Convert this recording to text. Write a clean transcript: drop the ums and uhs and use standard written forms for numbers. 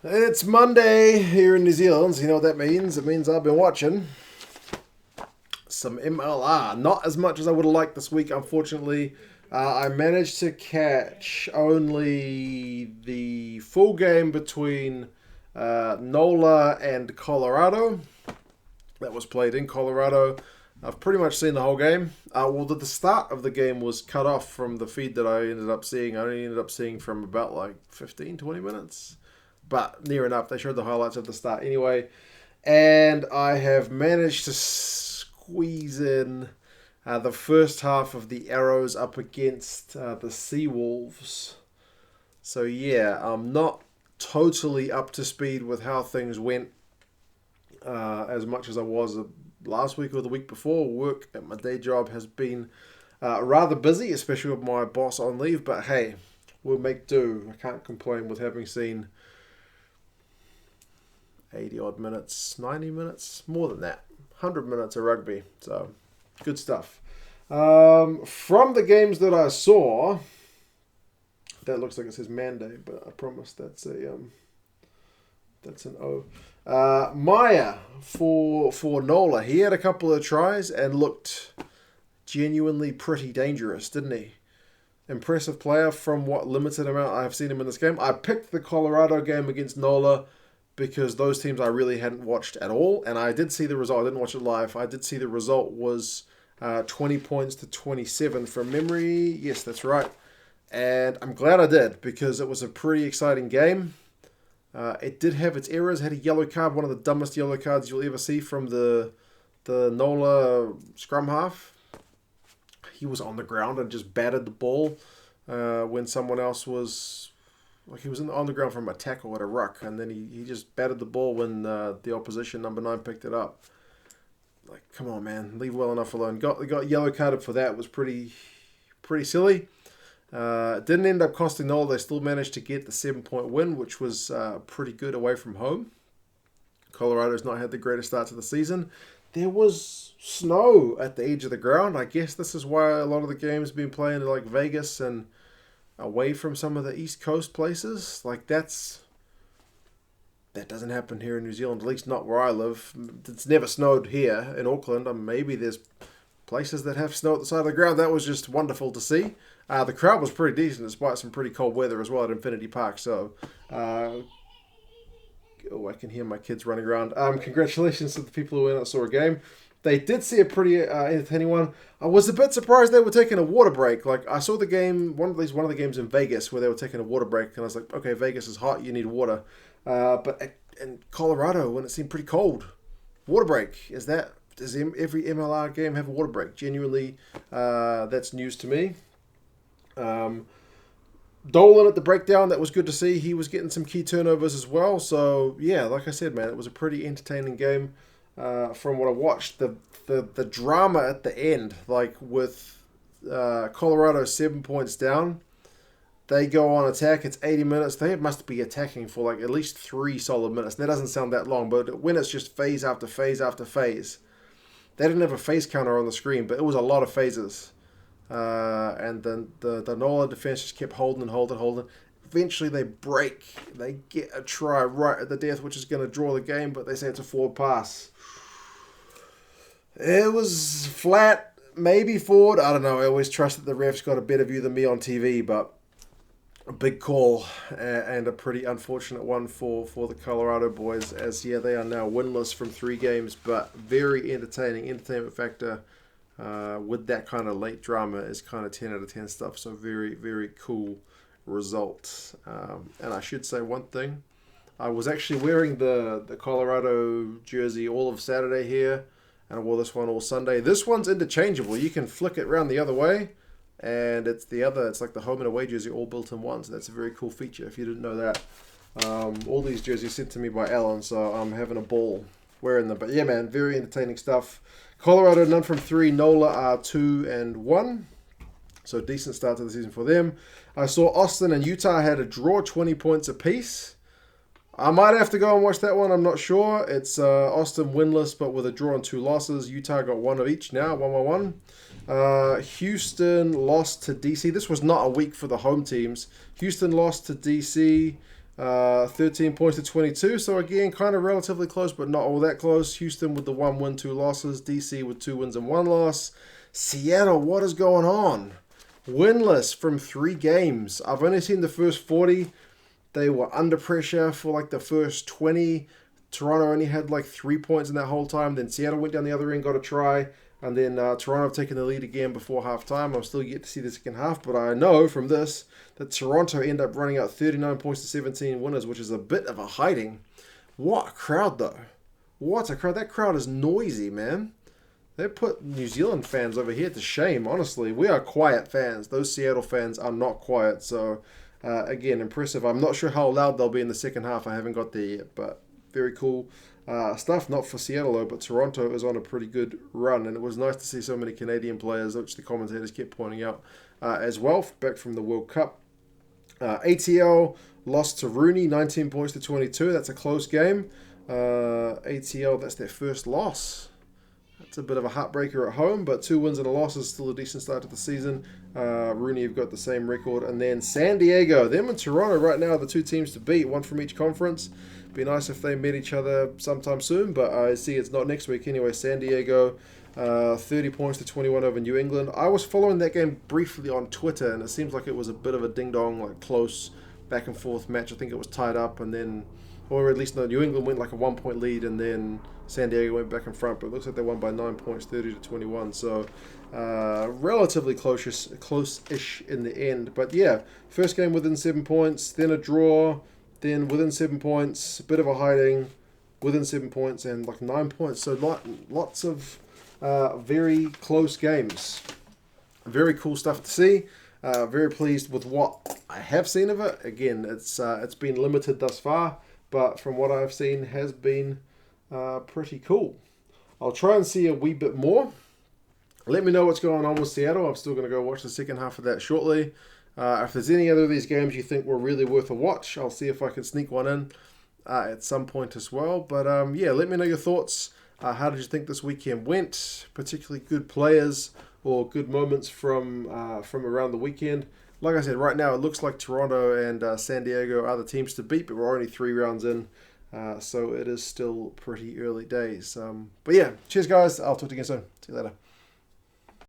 It's Monday here in New Zealand, so you know what that means. It means I've been watching some MLR. Not as much as I would have liked this week, unfortunately. I managed to catch only the full game between NOLA and Colorado. That was played in Colorado. I've pretty much seen the whole game. The start of the game was cut off from the feed that I ended up seeing. I only ended up seeing from about like 15, 20 minutes. But near enough. They showed the highlights at the start anyway. And I have managed to squeeze in the first half of the Arrows up against the Seawolves. So yeah, I'm not totally up to speed with how things went as much as I was last week or the week before. Work at my day job has been rather busy, especially with my boss on leave. But hey, we'll make do. I can't complain with having seen 80 odd minutes, 90 minutes, more than that, 100 minutes of rugby. So good stuff. From the games that I saw, that looks like it says Monday, but I promise that's an O. Maya for Nola. He had a couple of tries and looked genuinely pretty dangerous, didn't he? Impressive player from what limited amount I have seen him in this game. I picked the Colorado game against Nola because those teams I really hadn't watched at all, and I did see the result. I didn't watch it live. I did see the result was 20 points to 27 from memory. Yes, that's right. And I'm glad I did because it was a pretty exciting game. It did have its errors. Had a yellow card, one of the dumbest yellow cards you'll ever see from the NOLA scrum half. He was on the ground and just batted the ball when someone else was... Like he was on the ground from a tackle at a ruck, and then he just batted the ball when the opposition number 9 picked it up. Like, come on, man, leave well enough alone. Got yellow carded for that. It was pretty silly. Didn't end up costing Noel. They still managed to get the 7-point win, which was pretty good away from home. Colorado's not had the greatest start to the season. There was snow at the edge of the ground. I guess this is why a lot of the games have been playing in like Vegas and away from some of the East Coast places. Like that doesn't happen here in New Zealand, at least not where I live. It's never snowed here in Auckland. Maybe there's places that have snow at the side of the ground. That was just wonderful to see. The crowd was pretty decent despite some pretty cold weather as well at Infinity Park. So, I can hear my kids running around. Congratulations to the people who went out and saw a game. They did see a pretty entertaining one. I was a bit surprised they were taking a water break. Like, I saw the game, one of the games in Vegas where they were taking a water break, and I was like, okay, Vegas is hot, you need water. But in Colorado, when it seemed pretty cold, water break, does every MLR game have a water break? Genuinely, that's news to me. Dolan at the breakdown, that was good to see. He was getting some key turnovers as well. So, yeah, like I said, man, it was a pretty entertaining game. From what I watched, the drama at the end, like with Colorado 7 points down, they go on attack. It's 80 minutes. They must be attacking for like at least 3 solid minutes. That doesn't sound that long, but when it's just phase after phase after phase, they didn't have a phase counter on the screen, but it was a lot of phases. And then the NOLA defense just kept holding. Eventually they break. They get a try right at the death, which is going to draw the game, but they say it's a forward pass. It was flat, maybe forward. I don't know. I always trust that the ref's got a better view than me on TV, but a big call and a pretty unfortunate one for the Colorado boys, as yeah, they are now winless from 3 games, but very entertainment factor with that kind of late drama is kind of 10 out of 10 stuff. So very, very cool result. And I should say one thing. I was actually wearing the Colorado jersey all of Saturday here, and I wore this one all Sunday. This one's interchangeable. You can flick it around the other way, and it's like the home and away jersey all built in one. So that's a very cool feature if you didn't know that. All these jerseys sent to me by Alan, so I'm having a ball wearing them. But yeah, man, very entertaining stuff. Colorado, none from 3. NOLA are 2-1. So decent start to the season for them. I saw Austin and Utah had a draw, 20 points apiece. I might have to go and watch that one. I'm not sure. It's Austin winless, but with a draw and 2 losses. Utah got 1 of each now, 1-1. Houston lost to DC. This was not a week for the home teams. Houston lost to DC. 13 points to 22. So again, kind of relatively close, but not all that close. Houston with the 1 win, 2 losses. DC with 2 wins and 1 loss. Seattle, what is going on? Winless from 3 games. I've only seen the first 40. They were under pressure for like the first 20. Toronto only had like 3 points in that whole time. Then Seattle went down the other end, got a try. And then Toronto have taken the lead again before halftime. I'm still yet to see the second half, but I know from this that Toronto end up running out 39 points to 17 winners, which is a bit of a hiding. What a crowd, though. What a crowd. That crowd is noisy, man. They put New Zealand fans over here to shame, honestly. We are quiet fans. Those Seattle fans are not quiet. So, again, impressive. I'm not sure how loud they'll be in the second half. I haven't got there yet, but very cool stuff. Not for Seattle, though, but Toronto is on a pretty good run. And it was nice to see so many Canadian players, which the commentators kept pointing out as well, back from the World Cup. ATL lost to Rooney, 19 points to 22. That's a close game. ATL, that's their first loss. That's a bit of a heartbreaker at home, but 2 wins and a loss is still a decent start to the season. Rooney have got the same record. And then San Diego, them and Toronto right now are the 2 teams to beat, 1 from each conference. Be nice if they met each other sometime soon, but I see it's not next week anyway. San Diego, 30 points to 21 over New England. I was following that game briefly on Twitter, and it seems like it was a bit of a ding-dong, like close back and forth match. I think it was tied up, and then, or at least no, New England went like a 1-point lead, and then San Diego went back in front, but it looks like they won by 9 points, 30 to 21. So relatively close-ish in the end. But yeah, first game within 7 points, then a draw, then within 7 points, a bit of a hiding, within 7 points, and like 9 points. So lots of very close games. Very cool stuff to see. Very pleased with what I have seen of it. Again, it's been limited thus far, but from what I've seen has been pretty cool. I'll try and see a wee bit more. Let me know what's going on with Seattle. I'm still going to go watch the second half of that shortly. If there's any other of these games you think were really worth a watch, I'll see if I can sneak one in at some point as well. But yeah, let me know your thoughts. How did you think this weekend went? Particularly good players or good moments from around the weekend. Like I said, right now it looks like Toronto and San Diego are the teams to beat, but we're only 3 rounds in. So it is still pretty early days. But yeah, cheers guys. I'll talk to you again soon. See you later.